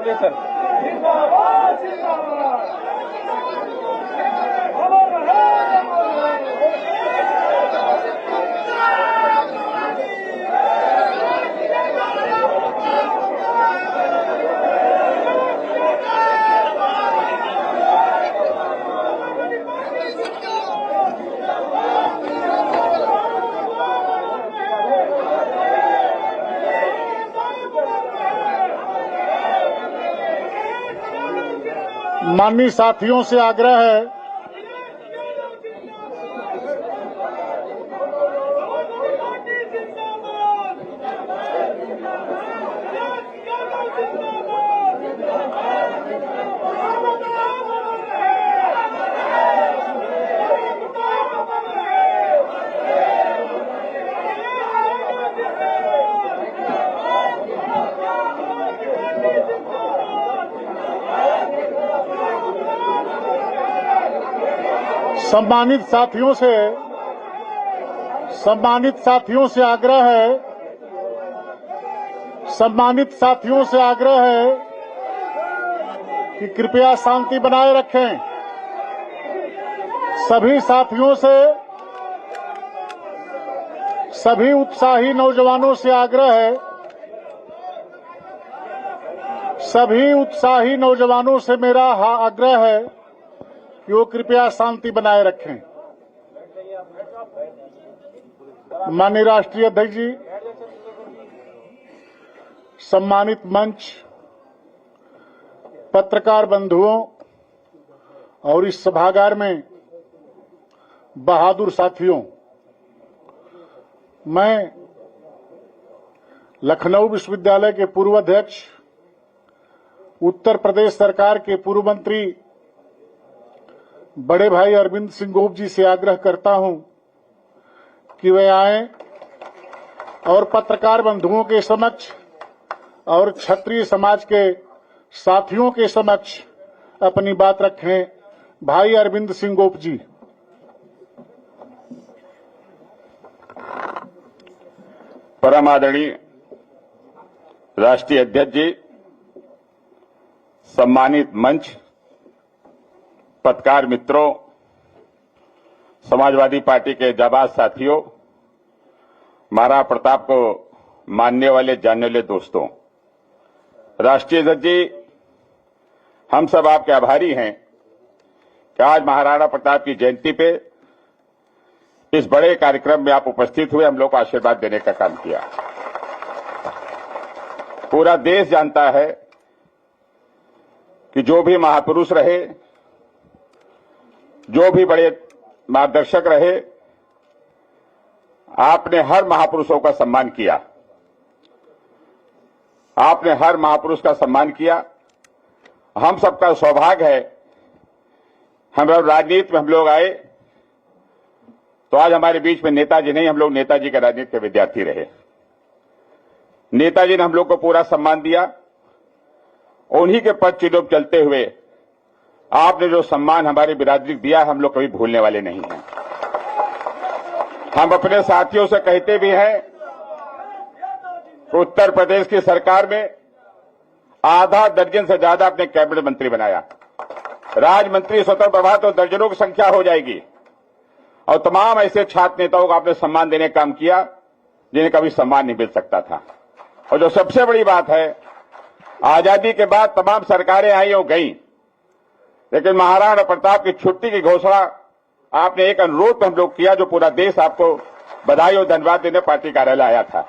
Operation. माननीय साथियों से आग्रह है सम्मानित साथियों से आग्रह है कि कृपया शांति बनाए रखें। सभी उत्साही नौजवानों से आग्रह है, सभी उत्साही नौजवानों से मेरा आग्रह है कि वो कृपया शांति बनाए रखें। माननीय राष्ट्रीय अध्यक्ष जी, सम्मानित मंच, पत्रकार बंधुओं और इस सभागार में बहादुर साथियों, मैं लखनऊ विश्वविद्यालय के पूर्व अध्यक्ष, उत्तर प्रदेश सरकार के पूर्व मंत्री बड़े भाई अरविंद सिंह गोप जी से आग्रह करता हूं कि वे आएं और पत्रकार बंधुओं के समक्ष और क्षत्रिय समाज के साथियों के समक्ष अपनी बात रखें। भाई अरविंद सिंह गोप जी। परम आदरणीय राष्ट्रीय अध्यक्ष जी, सम्मानित मंच, पत्रकार मित्रों, समाजवादी पार्टी के जाबाज साथियों, महाराणा प्रताप को मानने वाले जानने वाले दोस्तों, राष्ट्रीय अध्यक्ष जी, हम सब आपके आभारी हैं कि आज महाराणा प्रताप की जयंती पे इस बड़े कार्यक्रम में आप उपस्थित हुए, हम लोग को आशीर्वाद देने का काम किया। पूरा देश जानता है कि जो भी महापुरुष रहे, जो भी बड़े मार्गदर्शक रहे, आपने हर महापुरुषों का सम्मान किया। आपने हर महापुरुष का सम्मान किया। हम सबका सौभाग्य है, हम लोग राजनीति में हम लोग आए तो आज हमारे बीच में नेताजी नहीं, हम लोग नेताजी के राजनीति के विद्यार्थी रहे। नेताजी ने हम लोग को पूरा सम्मान दिया। उन्हीं के पद चिन्हों पर चलते हुए आपने जो सम्मान हमारी बिरादरी को दिया, हम लोग कभी भूलने वाले नहीं हैं। हम अपने साथियों से कहते भी हैं कि उत्तर प्रदेश की सरकार में आधा दर्जन से ज्यादा अपने कैबिनेट मंत्री बनाया। राज्य मंत्री स्वतंत्र प्रभार तो दर्जनों की संख्या हो जाएगी। और तमाम ऐसे छात्र नेताओं को आपने सम्मान देने का काम किया जिन्हें कभी सम्मान नहीं मिल सकता था। और जो सबसे बड़ी बात है, आजादी के बाद तमाम सरकारें आई और गईं, लेकिन महाराणा प्रताप की छुट्टी की घोषणा आपने एक अनुरोध हम लोग किया, जो पूरा देश आपको बधाई और धन्यवाद देने पार्टी कार्यालय आया था।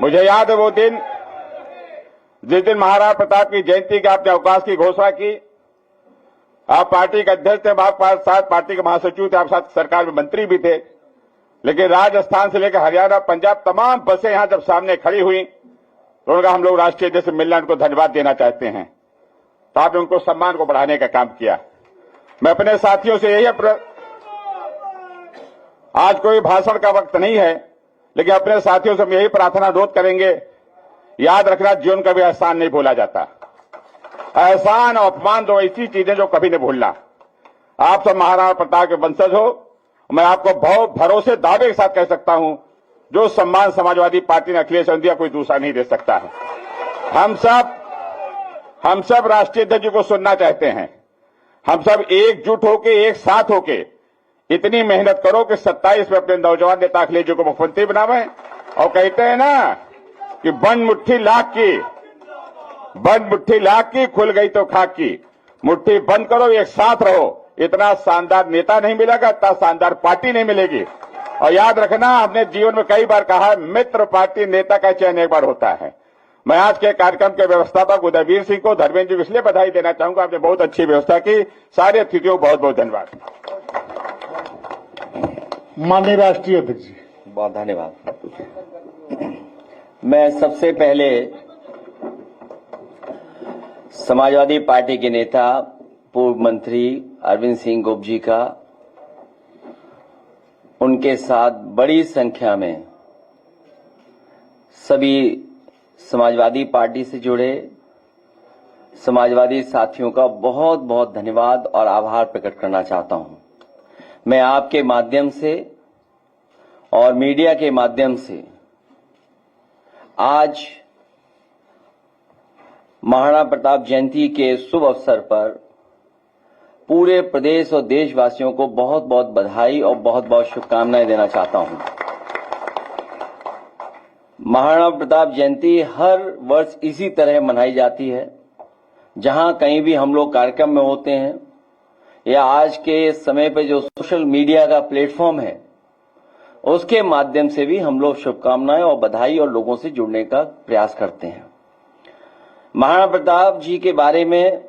मुझे याद है वो दिन, जिस दिन महाराणा प्रताप की जयंती के आपने अवकाश की घोषणा की। आप पार्टी के अध्यक्ष थे, आपके साथ पार्टी के महासचिव थे, आप साथ सरकार में मंत्री भी थे, लेकिन राजस्थान से लेकर हरियाणा, पंजाब तमाम बसें यहां जब सामने खड़ी हुई तो उनका हम लोग राष्ट्रीय अध्यक्ष से मिलना, उनको धन्यवाद देना चाहते हैं। तो आपने उनको सम्मान को बढ़ाने का काम किया। मैं अपने साथियों से यही आज कोई भाषण का वक्त नहीं है, लेकिन अपने साथियों से हम यही प्रार्थना अनुरोध करेंगे, याद रखना जीवन का भी एहसान नहीं भूला जाता। एहसान और अपमान दो ऐसी चीजें जो कभी नहीं भूलना। आप सब महाराणा प्रताप के वंशज हो। मैं आपको बहुत भरोसे दावे के साथ कह सकता हूं, जो सम्मान समाजवादी पार्टी ने अखिलेश सिंधिया कोई दूसरा नहीं दे सकता है। हम सब हम सब राष्ट्रीय अध्यक्ष जी को सुनना चाहते हैं। हम सब एकजुट होके, एक साथ होके इतनी मेहनत करो कि 27 में अपने नौजवान नेता अखिलेश जी को मुख्यमंत्री बनावे। और कहते हैं ना कि बंद मुट्ठी लाख की खुल गई तो खाक की। मुट्ठी बंद करो, एक साथ रहो। इतना शानदार नेता नहीं मिलेगा, इतना शानदार पार्टी नहीं मिलेगी। और याद रखना, हमने जीवन में कई बार कहा, मित्र पार्टी नेता का चयन एक बार होता है। मैं आज के कार्यक्रम के व्यवस्थापक उदयवीर सिंह को, धर्मेंद्र जी को इसलिए बधाई देना चाहूंगा, आपने बहुत अच्छी व्यवस्था की। सारे अतिथियों को बहुत बहुत धन्यवाद। माननीय राष्ट्रीय अध्यक्ष जी। बहुत धन्यवाद। मैं सबसे पहले समाजवादी पार्टी के नेता पूर्व मंत्री अरविंद सिंह गोप जी का, उनके साथ बड़ी संख्या में सभी समाजवादी पार्टी से जुड़े समाजवादी साथियों का बहुत बहुत धन्यवाद और आभार प्रकट करना चाहता हूं। मैं आपके माध्यम से और मीडिया के माध्यम से आज महाराणा प्रताप जयंती के शुभ अवसर पर पूरे प्रदेश और देशवासियों को बहुत बहुत बधाई और बहुत बहुत शुभकामनाएं देना चाहता हूं। महाराणा प्रताप जयंती हर वर्ष इसी तरह मनाई जाती है। जहां कहीं भी हम लोग कार्यक्रम में होते हैं या आज के समय पे जो सोशल मीडिया का प्लेटफॉर्म है, उसके माध्यम से भी हम लोग शुभकामनाएं और बधाई और लोगों से जुड़ने का प्रयास करते हैं। महाराणा प्रताप जी के बारे में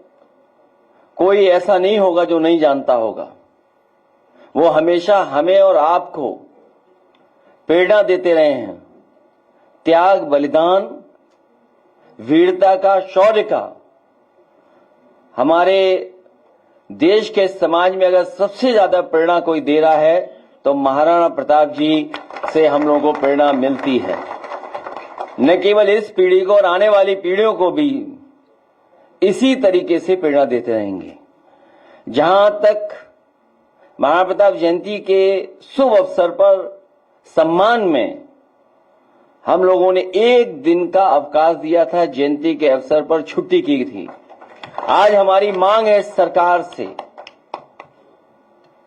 कोई ऐसा नहीं होगा जो नहीं जानता होगा। वो हमेशा हमें और आपको प्रेरणा देते रहे हैं। त्याग, बलिदान, वीरता का, शौर्य का। हमारे देश के समाज में अगर सबसे ज्यादा प्रेरणा कोई दे रहा है तो महाराणा प्रताप जी से हम लोगों को प्रेरणा मिलती है। न केवल इस पीढ़ी को और आने वाली पीढ़ियों को भी इसी तरीके से प्रेरणा देते रहेंगे। जहां तक महाराणा प्रताप जयंती के शुभ अवसर पर सम्मान में हम लोगों ने एक दिन का अवकाश दिया था, जयंती के अवसर पर छुट्टी की थी। आज हमारी मांग है सरकार से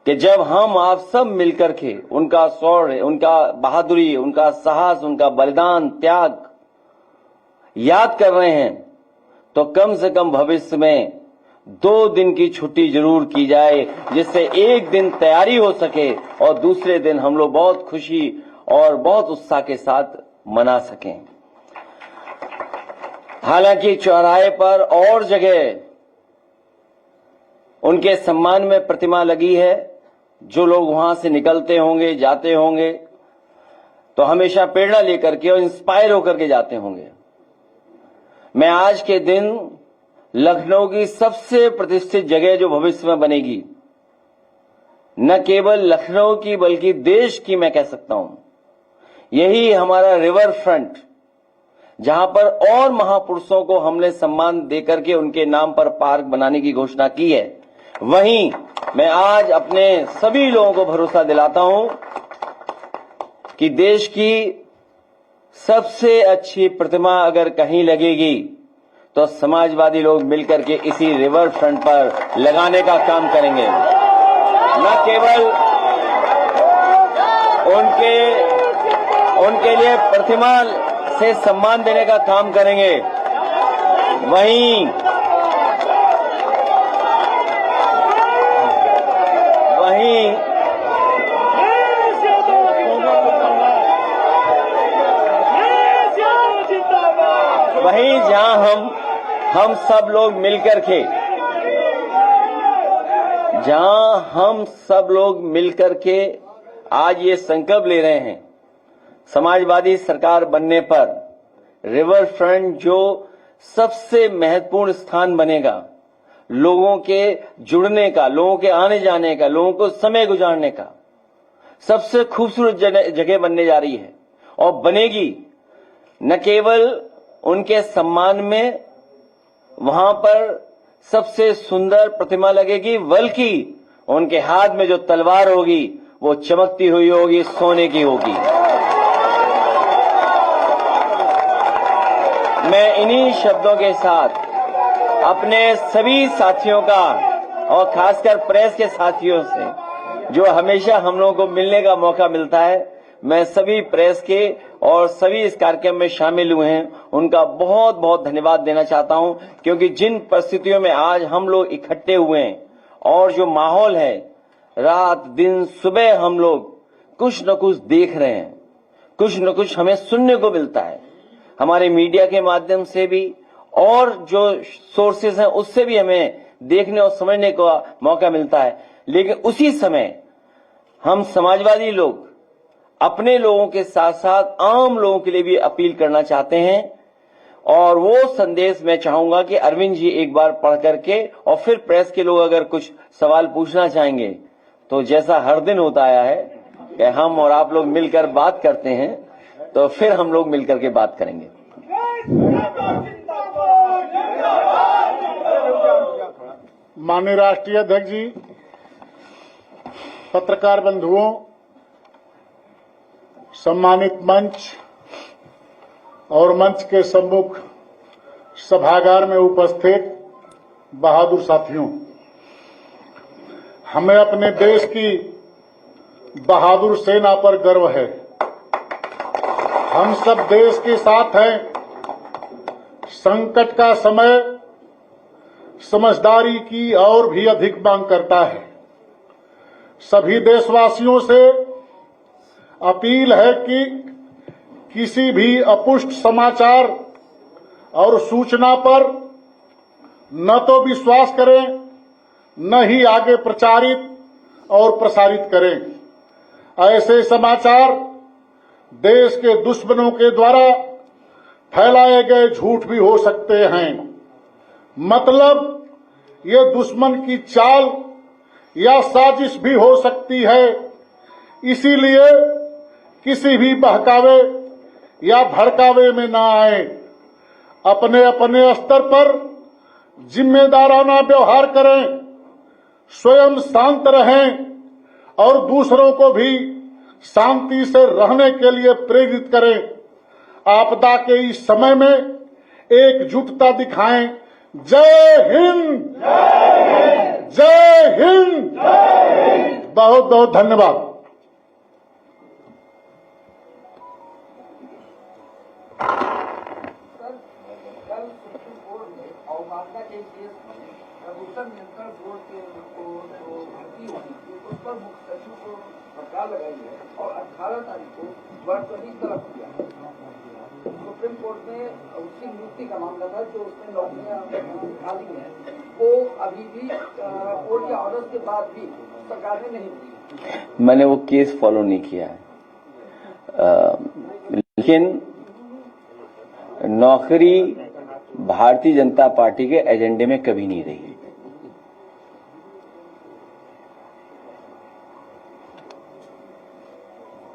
कि जब हम आप सब मिलकर के उनका शौर्य, उनका बहादुरी, उनका साहस, उनका बलिदान, त्याग याद कर रहे हैं, तो कम से कम भविष्य में 2 दिन की छुट्टी जरूर की जाए, जिससे एक दिन तैयारी हो सके और दूसरे दिन हम लोग बहुत खुशी और बहुत उत्साह के साथ मना सकें। हालांकि चौराहे पर और जगह उनके सम्मान में प्रतिमा लगी है। जो लोग वहां से निकलते होंगे, जाते होंगे, तो हमेशा प्रेरणा लेकर के और इंस्पायर होकर के जाते होंगे। मैं आज के दिन लखनऊ की सबसे प्रतिष्ठित जगह जो भविष्य में बनेगी, न केवल लखनऊ की बल्कि देश की मैं कह सकता हूं, यही हमारा रिवर फ्रंट, जहां पर और महापुरुषों को हमने सम्मान देकर के उनके नाम पर पार्क बनाने की घोषणा की है, वहीं मैं आज अपने सभी लोगों को भरोसा दिलाता हूं कि देश की सबसे अच्छी प्रतिमा अगर कहीं लगेगी तो समाजवादी लोग मिलकर के इसी रिवर फ्रंट पर लगाने का काम करेंगे। न केवल उनके लिए प्रतिमा से सम्मान देने का काम करेंगे, वहीं जहां हम सब लोग मिलकर के आज ये संकल्प ले रहे हैं, समाजवादी सरकार बनने पर रिवर फ्रंट जो सबसे महत्वपूर्ण स्थान बनेगा, लोगों के जुड़ने का, लोगों के आने जाने का, लोगों को समय गुजारने का सबसे खूबसूरत जगह बनने जा रही है और बनेगी। न केवल उनके सम्मान में वहां पर सबसे सुंदर प्रतिमा लगेगी, बल्कि उनके हाथ में जो तलवार होगी वो चमकती हुई होगी, सोने की होगी। मैं इन्हीं शब्दों के साथ अपने सभी साथियों का और खासकर प्रेस के साथियों से जो हमेशा हम लोगों को मिलने का मौका मिलता है, मैं सभी प्रेस के और सभी इस कार्यक्रम में शामिल हुए हैं उनका बहुत बहुत धन्यवाद देना चाहता हूं, क्योंकि जिन परिस्थितियों में आज हम लोग इकट्ठे हुए हैं और जो माहौल है, रात दिन सुबह हम लोग कुछ न कुछ देख रहे हैं, कुछ न कुछ हमें सुनने को मिलता है, हमारे मीडिया के माध्यम से भी और जो सोर्सेज हैं उससे भी हमें देखने और समझने का मौका मिलता है। लेकिन उसी समय हम समाजवादी लोग अपने लोगों के साथ साथ आम लोगों के लिए भी अपील करना चाहते हैं, और वो संदेश मैं चाहूंगा कि अरविंद जी एक बार पढ़ करके और फिर प्रेस के लोग अगर कुछ सवाल पूछना चाहेंगे तो जैसा हर दिन होता आया है कि हम और आप लोग मिलकर बात करते हैं, तो फिर हम लोग मिलकर के बात करेंगे। माननीय राष्ट्रीय अध्यक्ष जी, पत्रकार बंधुओं, सम्मानित मंच और मंच के सम्मुख सभागार में उपस्थित बहादुर साथियों, हमें अपने देश की बहादुर सेना पर गर्व है। हम सब देश के साथ हैं। संकट का समय समझदारी की और भी अधिक मांग करता है। सभी देशवासियों से अपील है कि किसी भी अपुष्ट समाचार और सूचना पर न तो विश्वास करें, न ही आगे प्रचारित और प्रसारित करें। ऐसे समाचार देश के दुश्मनों के द्वारा फैलाए गए झूठ भी हो सकते हैं। मतलब ये दुश्मन की चाल या साजिश भी हो सकती है। इसीलिए किसी भी बहकावे या भड़कावे में न आए। अपने अपने स्तर पर जिम्मेदाराना व्यवहार करें, स्वयं शांत रहें और दूसरों को भी शांति से रहने के लिए प्रेरित करें। आपदा के इस समय में एकजुटता दिखाएं। जय हिंद, जय हिंद। बहुत बहुत धन्यवाद। कल सुप्रीम कोर्ट ने अवमानना के केस में प्रदूषण नियंत्रण बोर्ड के जो भर्ती होनी थी उस पर मुख्य सचिव को सरकार लगाई है और 18 तारीख को वर्तनी तलब किया। सुप्रीम कोर्ट में उसकी नियुक्ति का मामला था, जो उसने नौकरियां खाली हैं, वो अभी भी कोर्ट के ऑर्डर के बाद भी सरकार ने नहीं दी। मैंने वो केस फॉलो नहीं किया है, लेकिन नौकरी भारतीय जनता पार्टी के एजेंडे में कभी नहीं रही।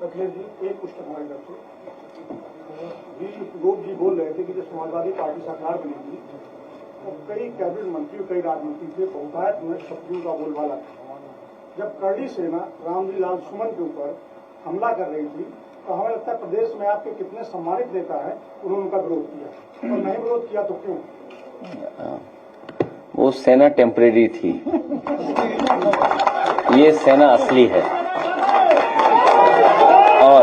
अखिलेश जी, एक पुस्तक हमारी तरफ से लोग जी बोल रहे थे कि जब समाजवादी पार्टी सरकार बनी थी तो कई कैबिनेट मंत्री, कई राजमंत्री थे, बहुतायत में शत्रुओं का बोलबाला था। जब करड़ी सेना रामजी लाल सुमन के ऊपर हमला कर रही थी तो हमें लगता है प्रदेश में आपके कितने सम्मानित नेता है उन्होंने उनका विरोध किया, और नहीं विरोध किया तो क्यों? वो सेना टेम्परेरी थी, ये सेना असली है। और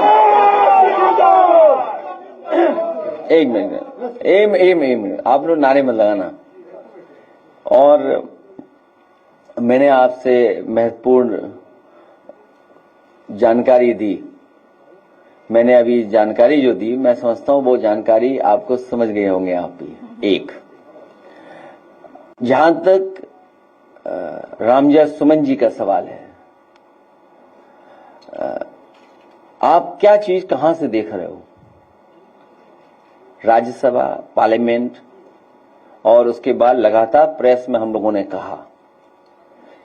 एक मिनट आप लोग नारे मत लगाना। और मैंने आपसे महत्वपूर्ण जानकारी दी। मैंने अभी जानकारी जो दी, मैं समझता हूं वो जानकारी आपको समझ गए होंगे आप भी। एक, जहां तक रामजी सुमन जी का सवाल है, आप क्या चीज कहां से देख रहे हो? राज्यसभा, पार्लियामेंट और उसके बाद लगातार प्रेस में हम लोगों ने कहा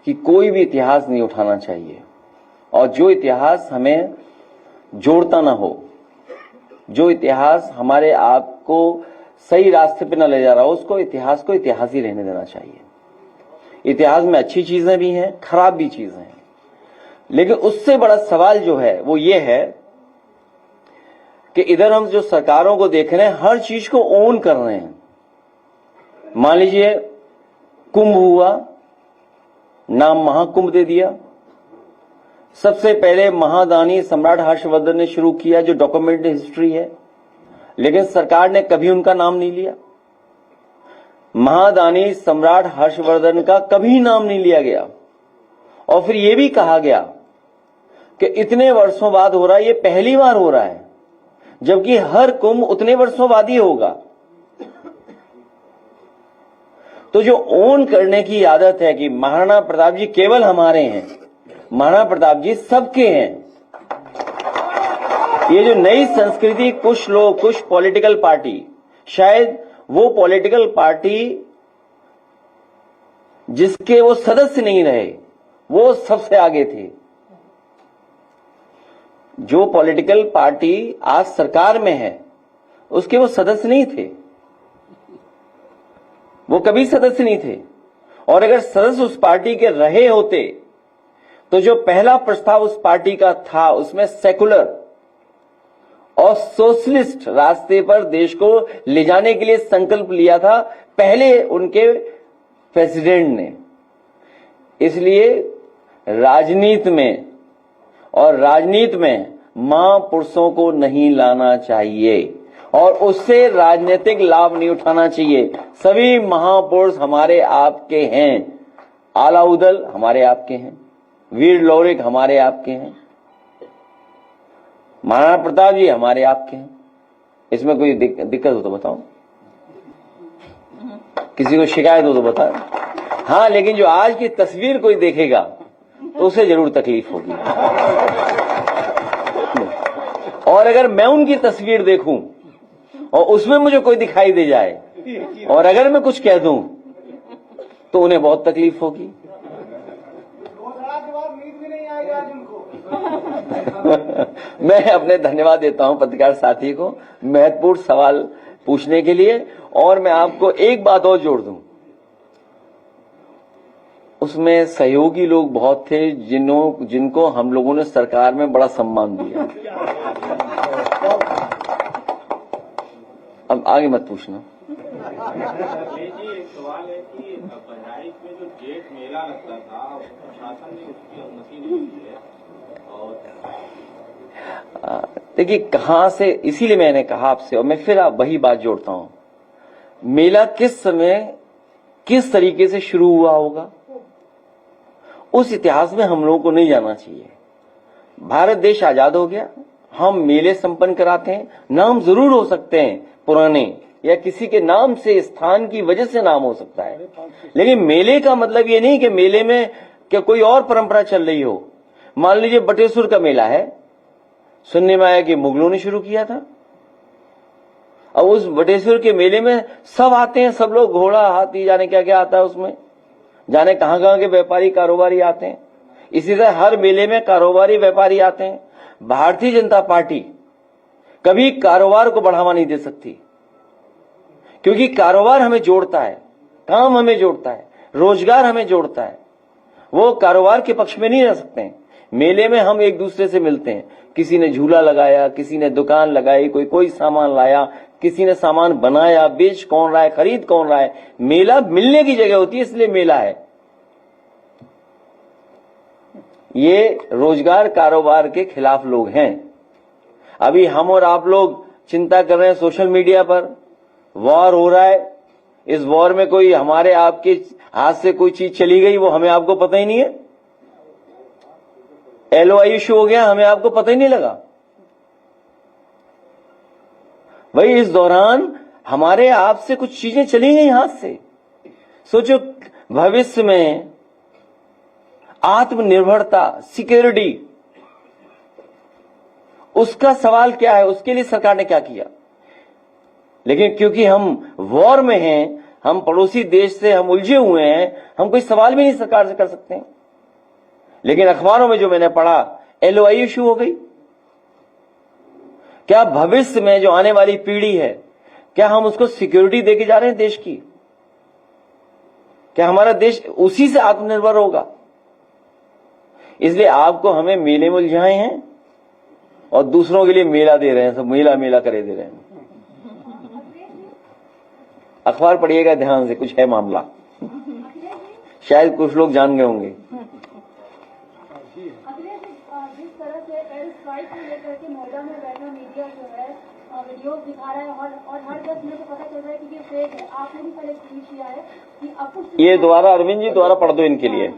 कि कोई भी इतिहास नहीं उठाना चाहिए, और जो इतिहास हमें जोड़ता ना हो, जो इतिहास हमारे आप को सही रास्ते पे न ले जा रहा हो, उसको इतिहास को इतिहास ही रहने देना चाहिए। इतिहास में अच्छी चीजें भी हैं, खराब भी चीजें हैं, लेकिन उससे बड़ा सवाल जो है वो ये है कि इधर हम जो सरकारों को देख रहे हैं, हर चीज को ओन कर रहे हैं। मान लीजिए कुंभ हुआ, नाम महाकुंभ दे दिया। सबसे पहले महादानी सम्राट हर्षवर्धन ने शुरू किया, जो डॉक्यूमेंटेड हिस्ट्री है, लेकिन सरकार ने कभी उनका नाम नहीं लिया। महादानी सम्राट हर्षवर्धन का कभी नाम नहीं लिया गया। और फिर यह भी कहा गया कि इतने वर्षों बाद हो रहा है, ये पहली बार हो रहा है, जबकि हर कुंभ उतने वर्षों बाद ही होगा। तो जो ओन करने की आदत है कि महाराणा प्रताप जी केवल हमारे हैं, महाराणा प्रताप जी सबके हैं, ये जो नई संस्कृति, कुछ लोग, कुछ पॉलिटिकल पार्टी, शायद वो पॉलिटिकल पार्टी जिसके वो सदस्य नहीं रहे, वो सबसे आगे थे। जो पॉलिटिकल पार्टी आज सरकार में है, उसके वो सदस्य नहीं थे, वो कभी सदस्य नहीं थे। और अगर सदस्य उस पार्टी के रहे होते तो जो पहला प्रस्ताव उस पार्टी का था, उसमें सेकुलर और सोशलिस्ट रास्ते पर देश को ले जाने के लिए संकल्प लिया था पहले उनके प्रेसिडेंट ने। इसलिए राजनीति में महापुरुषों को नहीं लाना चाहिए और उससे राजनीतिक लाभ नहीं उठाना चाहिए। सभी महापुरुष हमारे आपके हैं। आलाउदल हमारे आपके हैं, वीर लौरिक हमारे आपके हैं, महाराणा प्रताप जी हमारे आपके हैं। इसमें कोई दिक्कत हो तो बताओ, किसी को शिकायत हो तो बताओ। हाँ, लेकिन जो आज की तस्वीर कोई देखेगा तो उसे जरूर तकलीफ होगी। और अगर मैं उनकी तस्वीर देखूं और उसमें मुझे कोई दिखाई दे जाए और अगर मैं कुछ कह दूं तो उन्हें बहुत तकलीफ होगी। मैं अपने धन्यवाद देता हूं पत्रकार साथी को महत्वपूर्ण सवाल पूछने के लिए। और मैं आपको एक बात और जोड़ दूं, उसमें सहयोगी लोग बहुत थे जिनको हम लोगों ने सरकार में बड़ा सम्मान दिया। अब आगे मत पूछना। एक सवाल है कि बहराइच में जो जेठ मेला लगता था, प्रशासन ने उसकी अनुमति नहीं दी है। और देखिए कहां से, इसीलिए मैंने कहा आपसे, और मैं फिर वही बात जोड़ता हूं, मेला किस समय किस तरीके से शुरू हुआ होगा उस इतिहास में हम लोगों को नहीं जाना चाहिए। भारत देश आजाद हो गया, हम मेले संपन्न कराते हैं। नाम जरूर हो सकते हैं पुराने, या किसी के नाम से, स्थान की वजह से नाम हो सकता है, लेकिन मेले का मतलब ये नहीं कि मेले में क्या कोई और परंपरा चल रही हो। मान लीजिए बटेश्वर का मेला है, सुनने में आया कि मुगलों ने शुरू किया था। अब उस बटेश्वर के मेले में सब आते हैं, सब लोग, घोड़ा, हाथी, जाने क्या क्या आता है उसमें, जाने कहां कहां के व्यापारी कारोबारी आते हैं। इसी तरह हर मेले में कारोबारी व्यापारी आते हैं। भारतीय जनता पार्टी कभी कारोबार को बढ़ावा नहीं दे सकती, क्योंकि कारोबार हमें जोड़ता है, काम हमें जोड़ता है, रोजगार हमें जोड़ता है। वो कारोबार के पक्ष में नहीं रह सकते हैं। मेले में हम एक दूसरे से मिलते हैं, किसी ने झूला लगाया, किसी ने दुकान लगाई, कोई सामान लाया, किसी ने सामान बनाया, बेच कौन रहा है, खरीद कौन रहा है। मेला मिलने की जगह होती है, इसलिए मेला है। ये रोजगार कारोबार के खिलाफ लोग हैं। अभी हम और आप लोग चिंता कर रहे हैं, सोशल मीडिया पर वॉर हो रहा है, इस वॉर में कोई हमारे आपके हाथ से कोई चीज चली गई, वो हमें आपको पता ही नहीं है। LOI इशू हो गया, हमें आपको पता ही नहीं लगा। भाई इस दौरान हमारे आपसे कुछ चीजें चली गई हाथ से। सोचो भविष्य में आत्मनिर्भरता, सिक्योरिटी, उसका सवाल क्या है, उसके लिए सरकार ने क्या किया। लेकिन क्योंकि हम वॉर में हैं, हम पड़ोसी देश से हम उलझे हुए हैं, हम कोई सवाल भी नहीं सरकार से कर सकते हैं। लेकिन अखबारों में जो मैंने पढ़ा, LOI इशू हो गई। क्या भविष्य में जो आने वाली पीढ़ी है, क्या हम उसको सिक्योरिटी देके जा रहे हैं देश की? क्या हमारा देश उसी से आत्मनिर्भर होगा? इसलिए आपको हमें मेले में उलझाए हैं और दूसरों के लिए मेला दे रहे हैं, सब मेला मेला करे दे रहे हैं। अखबार पढ़िएगा ध्यान से, कुछ है मामला। शायद कुछ लोग जान गए होंगे। अखिलेश, जिस तरह से एयर स्ट्राइक को लेकर के नोएडा में बैठा मीडिया जो है वीडियो दिखा रहा है और हर 10 मिनट को पता चल रहा है कि ये फेक है। आपने भी कल एक ट्वीट किया है कि अब ये दोबारा अरविंद जी दोबारा पढ़ दो इनके लिए,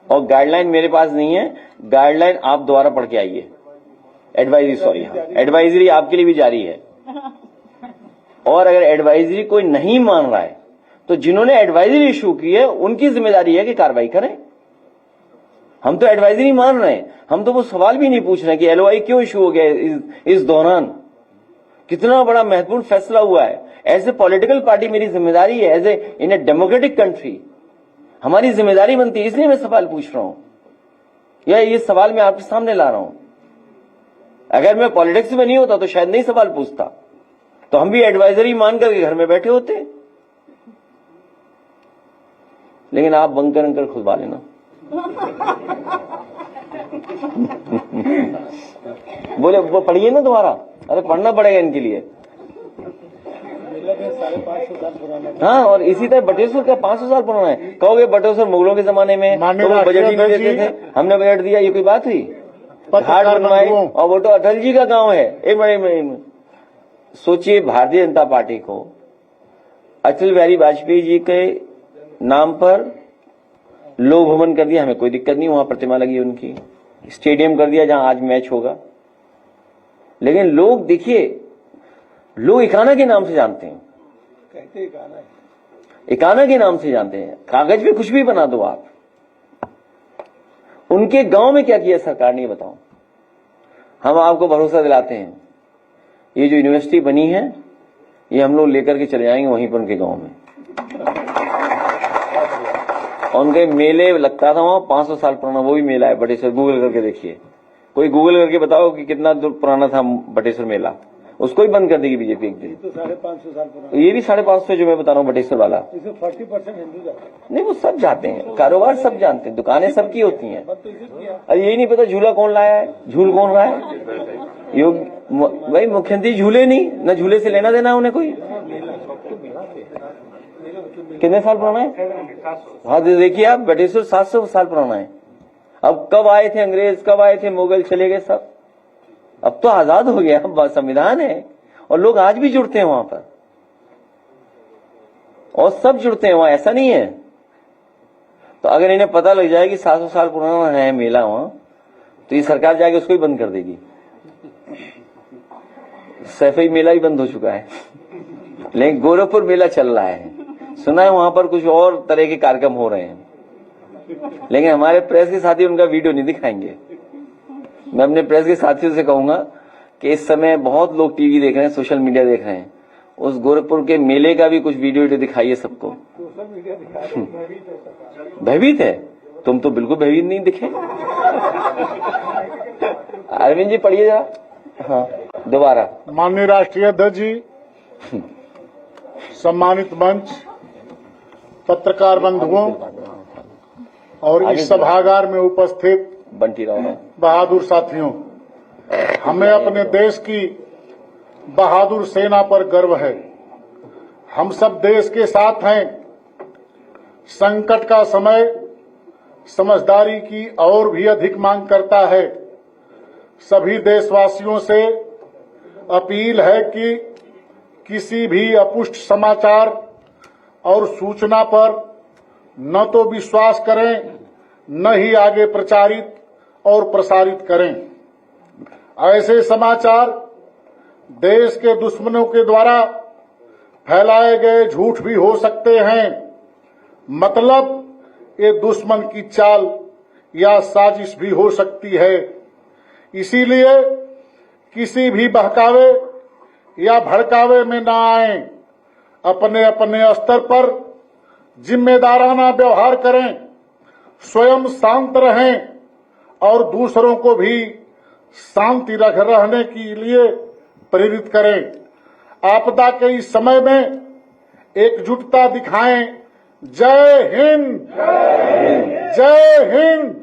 और गाइडलाइन मेरे पास नहीं है, गाइडलाइन आप दोबारा पढ़ के आइए। एडवाइजरी, सॉरी, हाँ, एडवाइजरी आपके लिए भी जारी है। और अगर एडवाइजरी कोई नहीं मान रहा है तो जिन्होंने एडवाइजरी इशू की है उनकी जिम्मेदारी है कि कार्रवाई करें। हम तो एडवाइजरी मान रहे हैं, हम तो वो सवाल भी नहीं पूछ रहे कि एलओआई क्यों इशू हो गया इस दौरान, कितना बड़ा महत्वपूर्ण फैसला हुआ है। एज ए पॉलिटिकल पार्टी मेरी जिम्मेदारी है, as a in a democratic country हमारी जिम्मेदारी बनती है, इसलिए मैं सवाल पूछ रहा हूं, या ये सवाल मैं आपके सामने ला रहा हूं। अगर मैं पॉलिटिक्स में नहीं होता तो शायद नहीं सवाल पूछता, तो हम भी एडवाइजरी मान करके घर में बैठे होते। लेकिन आप बंकर अंकर खुदवा लेना। बोले वो पढ़िए ना दोबारा, अरे पढ़ना पड़ेगा इनके लिए। हाँ, और इसी तरह बटेश्वर का 500 साल पुराना है। कहोगे बटेश्वर मुगलों के जमाने में तो वो बजट ही नहीं देते थे, हमने बजट दिया, ये कोई बात हुई? घाट बनवाए, और वो तो अटल जी का गांव है। एक सोचिए, भारतीय जनता पार्टी को अटल बिहारी वाजपेयी जी के नाम पर लोक भवन कर दिया, हमें कोई दिक्कत नहीं, वहां प्रतिमा लगी उनकी, स्टेडियम कर दिया जहां आज मैच होगा। लेकिन लोग देखिए, लोग इकाना के नाम से जानते हैं, कहते इकाना के नाम से जानते हैं। कागज पे कुछ भी बना दो आप। उनके गांव में क्या किया सरकार ने, बताओ। हम आपको भरोसा दिलाते हैं, ये जो यूनिवर्सिटी बनी है ये हम लोग लेकर के चले जाएंगे वहीं पर उनके गांव में। और उनके मेले लगता था वहां, 500 साल पुराना वो भी मेला है बटेश्वर, गूगल करके देखिए। कोई गूगल करके बताओ कि कितना पुराना था बटेश्वर मेला, उसको ही बंद कर देगी बीजेपी एक दिन। तो 550 साल पुराना, ये भी 550 जो मैं बता रहा हूँ बटेश्वर वाला। इसमें 40% हिंदू जाते हैं। नहीं, वो सब जाते हैं, कारोबार सब जानते हैं, दुकानें सबकी होती हैं। अरे यही नहीं पता झूला कौन लाया है, झूल कौन रहा है। भाई मुख्यमंत्री झूले नहीं, न झूले से लेना देना उन्हें कोई। कितने साल पुराना है? हाँ देखिए आप, बटेश्वर 700 साल पुराना है। अब कब आए थे अंग्रेज, कब आए थे मुगल, चले गए सब। अब तो आजाद हो गया, अब संविधान है, और लोग आज भी जुड़ते हैं वहां पर, और सब जुड़ते हैं वहां, ऐसा नहीं है। तो अगर इन्हें पता लग जाए कि 700 साल पुराना है मेला वहां, तो ये सरकार जाके उसको ही बंद कर देगी। सैफई मेला ही बंद हो चुका है, लेकिन गोरखपुर मेला चल रहा है। सुना है वहां पर कुछ और तरह के कार्यक्रम हो रहे हैं, लेकिन हमारे प्रेस के साथी उनका वीडियो नहीं दिखाएंगे। मैं अपने प्रेस के साथियों से कहूंगा कि इस समय बहुत लोग टीवी देख रहे हैं, सोशल मीडिया देख रहे हैं, उस गोरखपुर के मेले का भी कुछ वीडियो दिखाइए सबको। भयभीत है? तुम तो बिल्कुल भयभीत नहीं दिखे। अरविंद जी पढ़िए जरा, हाँ दोबारा। माननीय राष्ट्रीय अध्यक्ष जी, सम्मानित मंच, पत्रकार बंधुओं और इस सभागार में उपस्थित बंटी राव बहादुर साथियों, हमें अपने देश की बहादुर सेना पर गर्व है। हम सब देश के साथ हैं। संकट का समय समझदारी की और भी अधिक मांग करता है। सभी देशवासियों से अपील है कि किसी भी अपुष्ट समाचार और सूचना पर न तो विश्वास करें, न ही आगे प्रचारित और प्रसारित करें। ऐसे समाचार देश के दुश्मनों के द्वारा फैलाए गए झूठ भी हो सकते हैं। मतलब ये दुश्मन की चाल या साजिश भी हो सकती है। इसीलिए किसी भी बहकावे या भड़कावे में न आए। अपने अपने स्तर पर जिम्मेदाराना व्यवहार करें, स्वयं शांत रहें और दूसरों को भी शांति रहने के लिए प्रेरित करें। आपदा के इस समय में एकजुटता दिखाएं। जय हिंद, जय हिंद।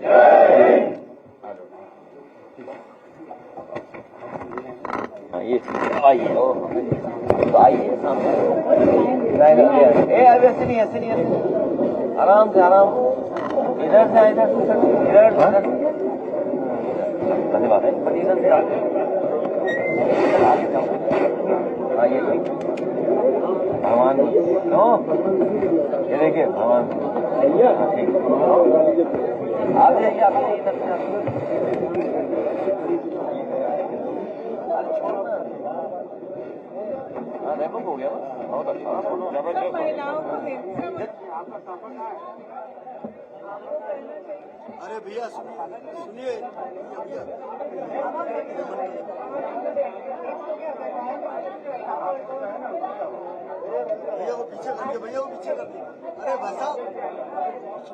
ये आइए, तो आइए सामने। ऐसे नहीं, आराम से, आराम। इधर से इधर धन्यवाद है पर इधर से आगे जाओ। हाँ ये ठीक भगवान ये देखिए भगवान ठीक आप जाइए आप इधर से रेपो हो गया बहुत अच्छा महिलाओं को अरे भैया सुनिए भैया वो पीछे करके भैया वो पीछे करके अरे भाई साहब